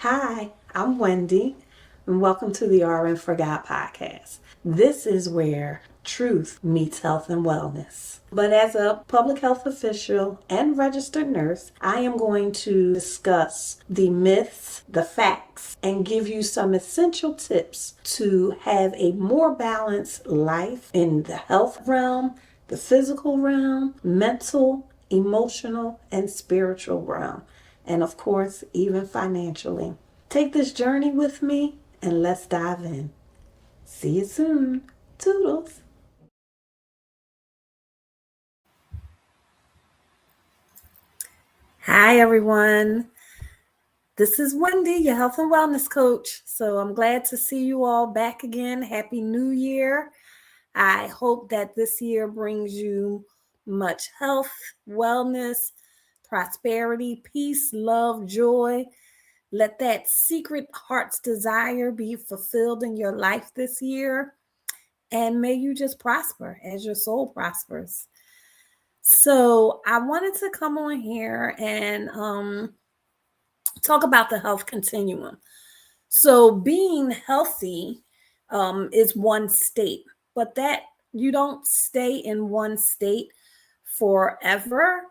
Hi, I'm Wendy, and welcome to the RN for God podcast. This is where truth meets health and wellness. But as a public health official and registered nurse, I am going to discuss the myths, the facts, and give you some essential tips to have a more balanced life in the health realm, the physical realm, mental, emotional, and spiritual realm, and of course, even financially. Take this journey with me and let's dive in. See you soon. Toodles. Hi, everyone. This is Wendy, your health and wellness coach. So I'm glad to see you all back again. Happy New Year. I hope that this year brings you much health, wellness, prosperity, peace, love, joy. Let that secret heart's desire be fulfilled in your life this year. And may you just prosper as your soul prospers. So, I wanted to come on here and talk about the health continuum. So, being healthy is one state, but that you don't stay in one state forever.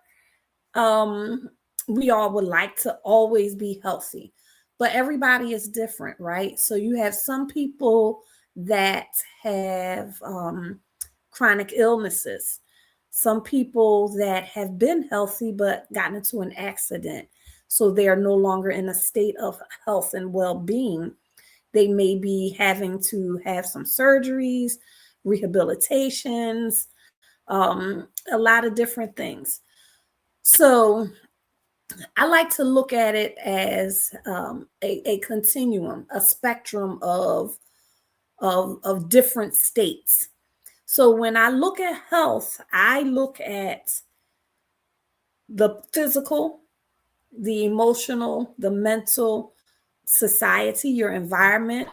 Um, we all would like to always be healthy, but everybody is different, right? So you have some people that have chronic illnesses, some people that have been healthy but gotten into an accident. So they are no longer in a state of health and well being. They may be having to have some surgeries, rehabilitations, a lot of different things. So I like to look at it as a continuum, a spectrum of different states. So when I look at health, I look at the physical, the emotional, the mental, society, your environment.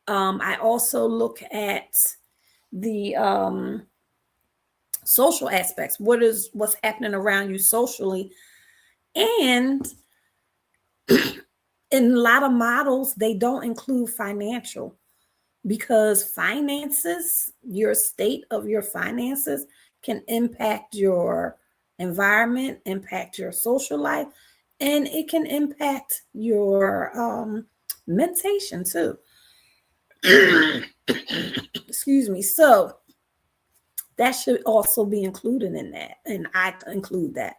I also look at the social aspects. What's happening around you socially, and in a lot of models, they don't include financial because finances, your state of your finances, can impact your environment, impact your social life, and it can impact your mentation too. Excuse me. So that should also be included in that, and I include that.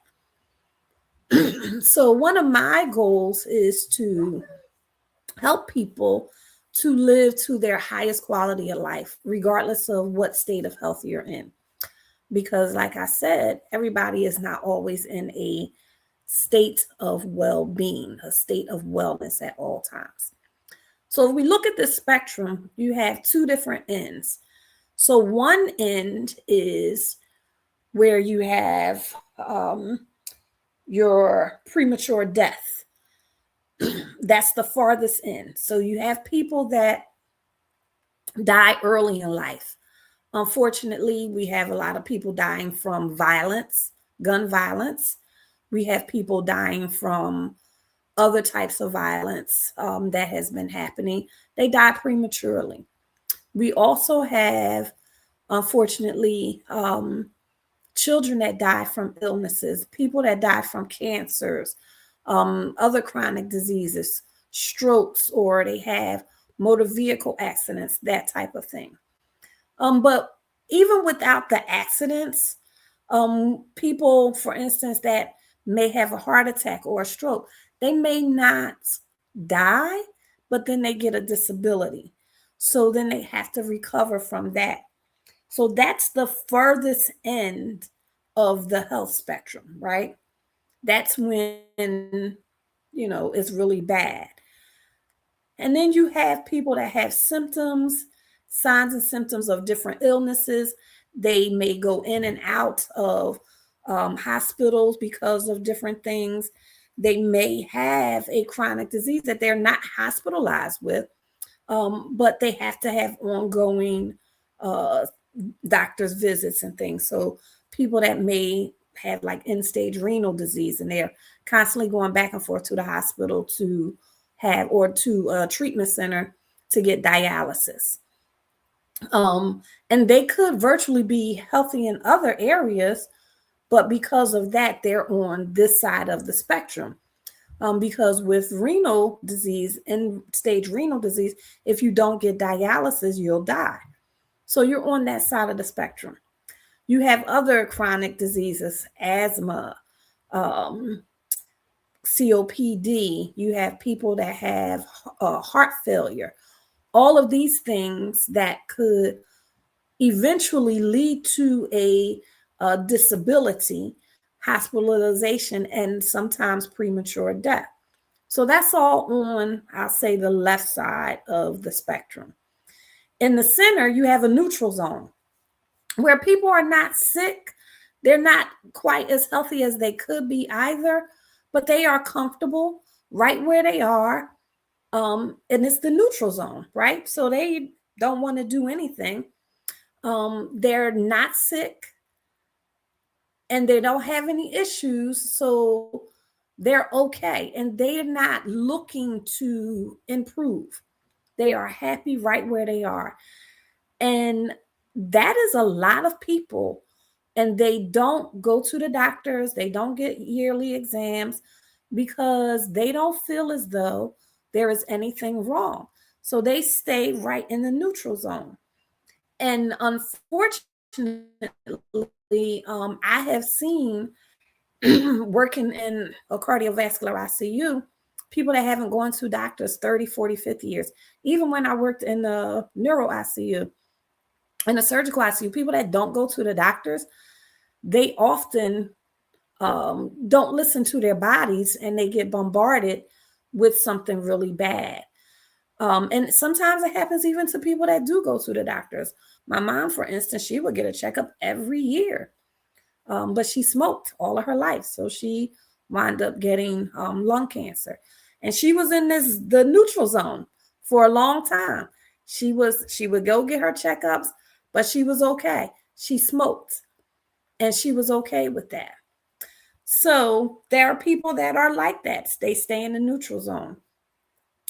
So one of my goals is to help people to live to their highest quality of life, regardless of what state of health you're in. Because, like I said, everybody is not always in a state of well being, a state of wellness at all times. So, if we look at this spectrum, you have two different ends. So, one end is where you have your premature death. That's the farthest end. So, you have people that die early in life. Unfortunately, we have a lot of people dying from violence, gun violence. We have people dying from other types of violence that has been happening. They die prematurely. We also have, unfortunately, children that die from illnesses, people that die from cancers, other chronic diseases, strokes, or they have motor vehicle accidents, that type of thing. But even without the accidents, people, for instance, that may have a heart attack or a stroke, they may not die, but then they get a disability. So then they have to recover from that. So that's the furthest end of the health spectrum, right? That's when, it's really bad. And then you have people that have symptoms, signs and symptoms of different illnesses. They may go in and out of hospitals because of different things. They may have a chronic disease that they're not hospitalized with, but they have to have ongoing uh, doctor's visits and things. So people that may have like end stage renal disease and they're constantly going back and forth to the hospital to have, or to a treatment center to get dialysis. And they could virtually be healthy in other areas, but because of that, they're on this side of the spectrum. Because with renal disease, end stage renal disease, if you don't get dialysis, you'll die. So you're on that side of the spectrum. You have other chronic diseases, asthma, COPD. You have people that have heart failure. All of these things that could eventually lead to a disability, hospitalization, and sometimes premature death. So that's all on, I'll say, the left side of the spectrum. In the center, you have a neutral zone where people are not sick. They're not quite as healthy as they could be either, but they are comfortable right where they are. And it's the neutral zone, right? So they don't want to do anything. They're not sick and they don't have any issues. So they're okay. And they're not looking to improve. They are happy right where they are. And that is a lot of people. And they don't go to the doctors. They don't get yearly exams because they don't feel as though there is anything wrong. So they stay right in the neutral zone. And unfortunately, I have seen working in a cardiovascular ICU, people that haven't gone to doctors 30, 40, 50 years. Even when I worked in the neuro ICU, in the surgical ICU, people that don't go to the doctors, they often don't listen to their bodies and they get bombarded with something really bad. And sometimes it happens even to people that do go to the doctors. My mom, for instance, she would get a checkup every year, but she smoked all of her life. So she wound up getting lung cancer. And she was in the neutral zone for a long time. She would go get her checkups, but she was okay. She smoked and she was okay with that. So there are people that are like that. They stay in the neutral zone.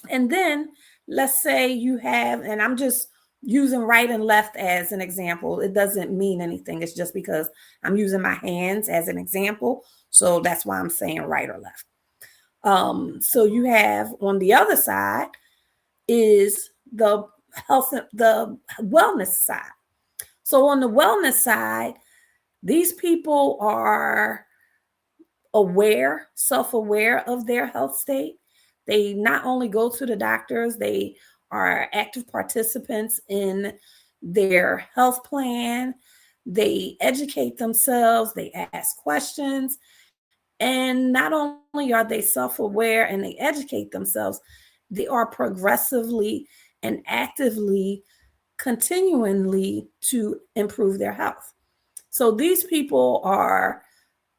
And then let's say you have, and I'm just using right and left as an example. It doesn't mean anything. It's just because I'm using my hands as an example. So that's why I'm saying right or left. So you have on the other side is the health, the wellness side. So on the wellness side, these people are aware, self-aware of their health state. They not only go to the doctors, they are active participants in their health plan. They educate themselves, they ask questions. And not only are they self-aware and they educate themselves, they are progressively and actively continually to improve their health. So these people are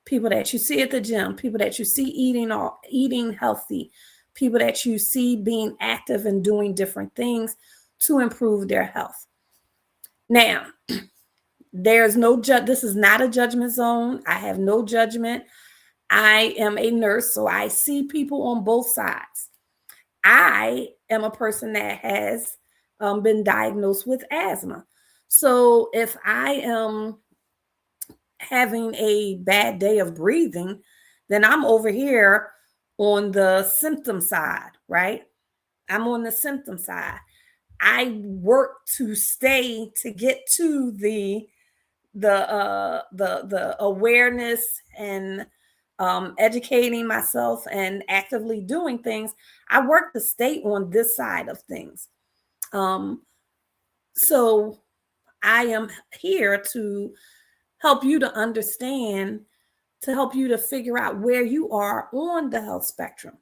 people that you see at the gym, people that you see eating healthy, people that you see being active and doing different things to improve their health. Now, there's no this is not a judgment zone. I have no judgment. I am a nurse, so I see people on both sides. I am a person that has been diagnosed with asthma. So if I am having a bad day of breathing, then I'm over here on the symptom side, right? I'm on the symptom side. I work to get to the awareness and educating myself and actively doing things. I work to stay on this side of things. So I am here to help you to understand, to help you to figure out where you are on the health spectrum.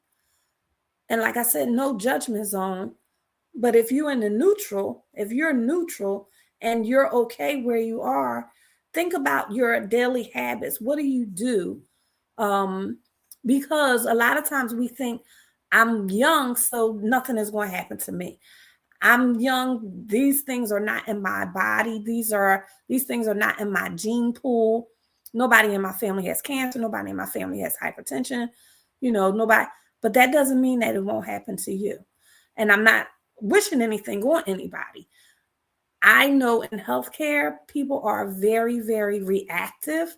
And like I said, no judgment zone. But if you're neutral and you're okay where you are, think about your daily habits. What do you do? Because a lot of times we think, I'm young, so nothing is going to happen to me. I'm young. These things are not in my body. These things are not in my gene pool. Nobody in my family has cancer. Nobody in my family has hypertension. Nobody. but that doesn't mean that it won't happen to you. And I'm not wishing anything on anybody. I know in healthcare, people are very, very reactive.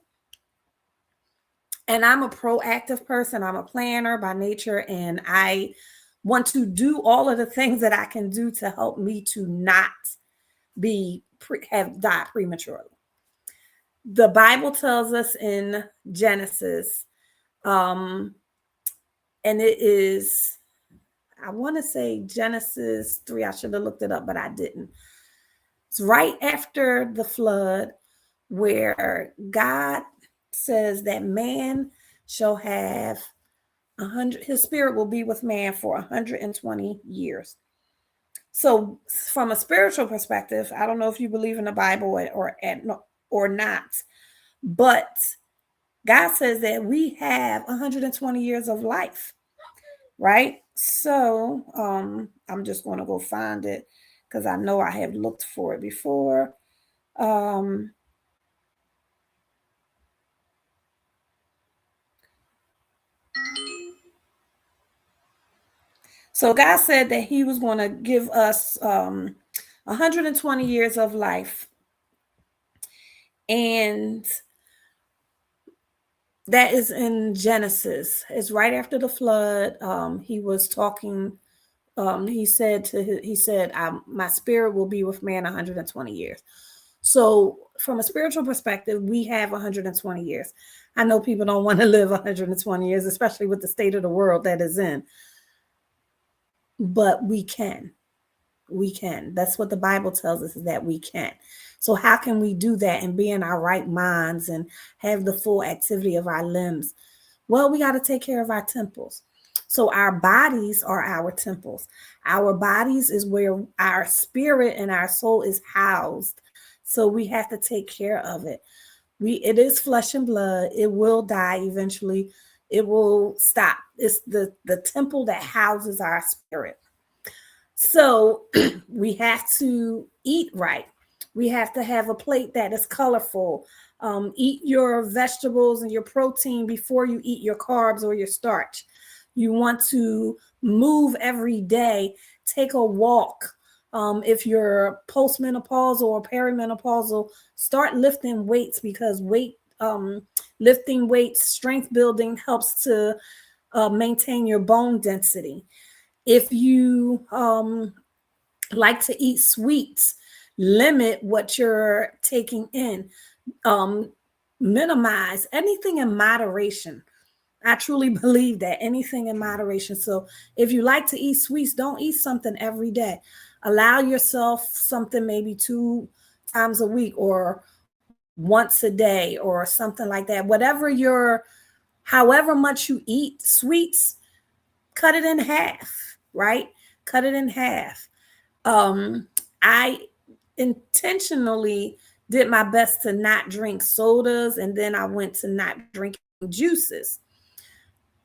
And I'm a proactive person. I'm a planner by nature, and I want to do all of the things that I can do to help me to not have died prematurely. The Bible tells us in Genesis, and it is, I want to say Genesis 3. I should have looked it up, but I didn't. It's right after the flood where God says that man shall have 100, his spirit will be with man for 120 years. So from a spiritual perspective, I don't know if you believe in the Bible or not, but God says that we have 120 years of life, right? So I'm just going to go find it because I know I have looked for it before. So God said that he was going to give us 120 years of life. And that is in Genesis. It's right after the flood. He was talking. He said, my spirit will be with man 120 years. So from a spiritual perspective, we have 120 years. I know people don't want to live 120 years, especially with the state of the world that is in. But we can. We can. That's what the Bible tells us, is that we can. So how can we do that and be in our right minds and have the full activity of our limbs? Well, we got to take care of our temples. So our bodies are our temples. Our bodies is where our spirit and our soul is housed. So we have to take care of it. It is flesh and blood. It will die eventually. It will stop. It's the temple that houses our spirit. So we have to eat right. We have to have a plate that is colorful. Eat your vegetables and your protein before you eat your carbs or your starch. You want to move every day. Take a walk. If you're postmenopausal or perimenopausal, start lifting weights, because lifting weights, strength building helps to maintain your bone density. If you like to eat sweets, limit what you're taking in. Minimize anything in moderation. I truly believe that anything in moderation. So if you like to eat sweets, don't eat something every day. Allow yourself something maybe 2 times a week or once a day or something like that. However much you eat sweets, cut it in half, right? Cut it in half. I intentionally did my best to not drink sodas, and then I went to not drinking juices.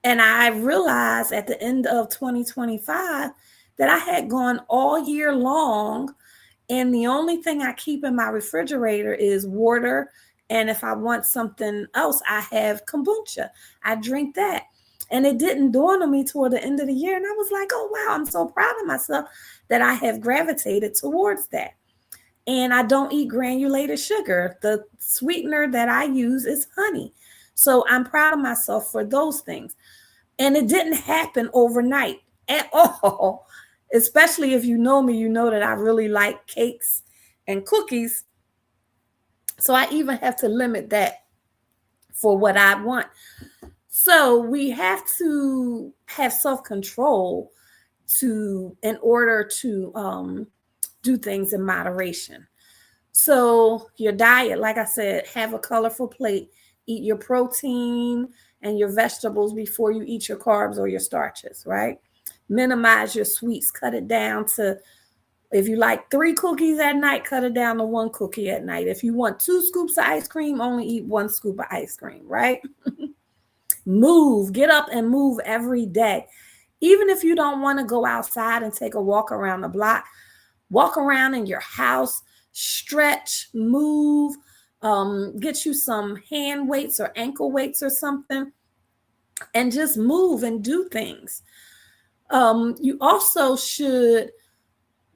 And I realized at the end of 2025 that I had gone all year long, and the only thing I keep in my refrigerator is water. And if I want something else, I have kombucha. I drink that. And it didn't dawn on me toward the end of the year. And I was like, oh, wow, I'm so proud of myself that I have gravitated towards that. And I don't eat granulated sugar. The sweetener that I use is honey. So I'm proud of myself for those things. And it didn't happen overnight at all. Especially if you know me, you know that I really like cakes and cookies. So I even have to limit that for what I want. So we have to have self-control in order to do things in moderation. So your diet, like I said, have a colorful plate. Eat your protein and your vegetables before you eat your carbs or your starches, right? Minimize your sweets. Cut it down to, if you like 3 cookies at night, cut it down to 1 cookie at night. If you want 2 scoops of ice cream, only eat 1 scoop of ice cream, right? Move, get up and move every day. Even if you don't want to go outside and take a walk around the block, walk around in your house, stretch, move, get you some hand weights or ankle weights or something, and just move and do things. You also should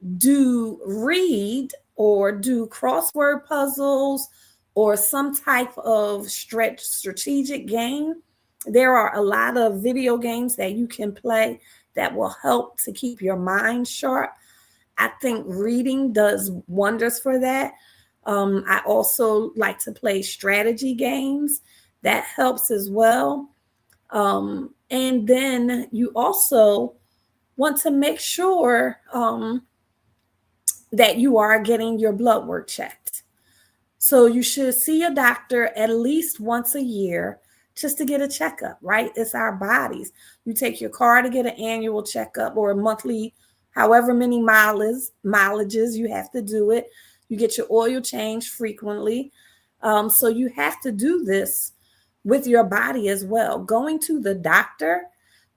read or do crossword puzzles or some type of strategic game. There are a lot of video games that you can play that will help to keep your mind sharp. I think reading does wonders for that. I also like to play strategy games. That helps as well. And then you also want to make sure that you are getting your blood work checked. So you should see a doctor at least once a year just to get a checkup, right? It's our bodies. You take your car to get an annual checkup or a monthly, however many mileages you have to do it. You get your oil changed frequently. So you have to do this with your body as well. Going to the doctor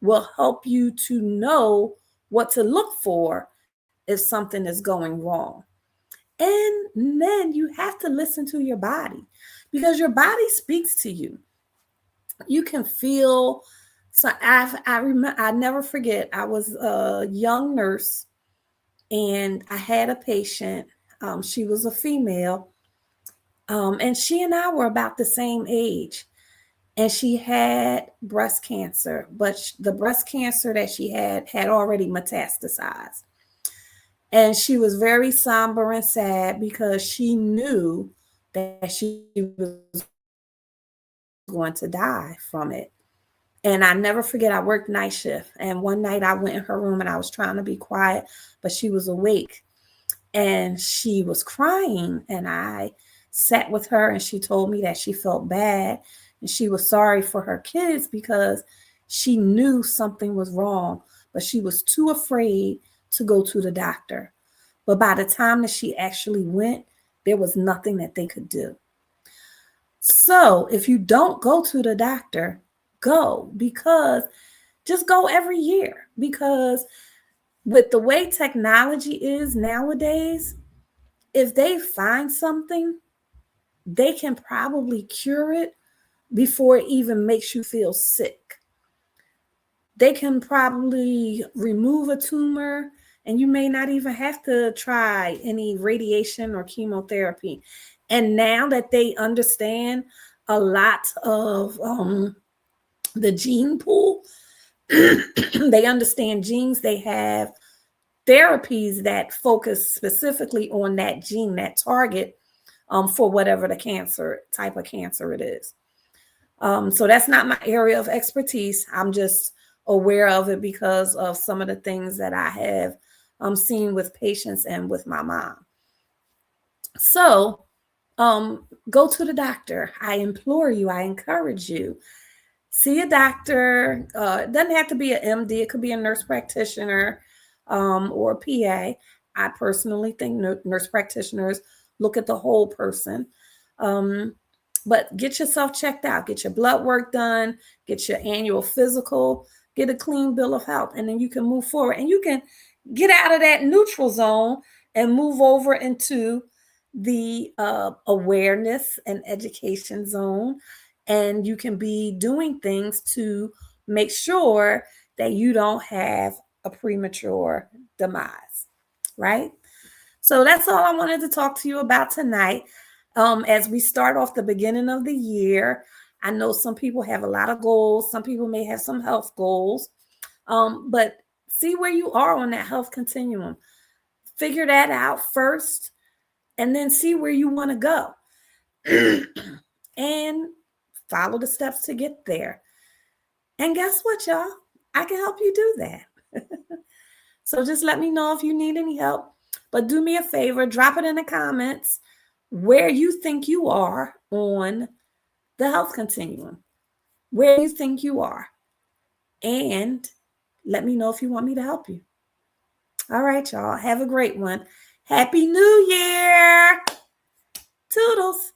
will help you to know what to look for if something is going wrong. And then you have to listen to your body because your body speaks to you. You can feel. So I remember, I never forget. I was a young nurse, and I had a patient. She was a female, and she and I were about the same age. And she had breast cancer, but the breast cancer that she had already metastasized. And she was very somber and sad because she knew that she was going to die from it. And I never forget, I worked night shift. And one night I went in her room and I was trying to be quiet, but she was awake and she was crying. And I sat with her and she told me that she felt bad and she was sorry for her kids because she knew something was wrong, but she was too afraid to go to the doctor. But by the time that she actually went, there was nothing that they could do. So if you don't go to the doctor, go, because just go every year, because with the way technology is nowadays, if they find something, they can probably cure it before it even makes you feel sick. They can probably remove a tumor and you may not even have to try any radiation or chemotherapy. And now that they understand a lot of the gene pool, they understand genes, they have therapies that focus specifically on that gene, that target, for whatever the cancer, type of cancer it is. So that's not my area of expertise. I'm just aware of it because of some of the things that I have seen with patients and with my mom. So go to the doctor. I implore you, I encourage you. See a doctor. It doesn't have to be an MD. It could be a nurse practitioner or a PA. I personally think nurse practitioners look at the whole person. But get yourself checked out. Get your blood work done. Get your annual physical. Get a clean bill of health. And then you can move forward. And you can get out of that neutral zone and move over into the awareness and education zone. And you can be doing things to make sure that you don't have a premature demise, right? So that's all I wanted to talk to you about tonight. As we start off the beginning of the year, I know some people have a lot of goals. Some people may have some health goals, but see where you are on that health continuum. Figure that out first, and then see where you want to go. And follow the steps to get there. And guess what, y'all? I can help you do that. So just let me know if you need any help. But do me a favor, drop it in the comments where you think you are on the health continuum, where you think you are. And let me know if you want me to help you. All right, y'all. Have a great one. Happy New Year. Toodles.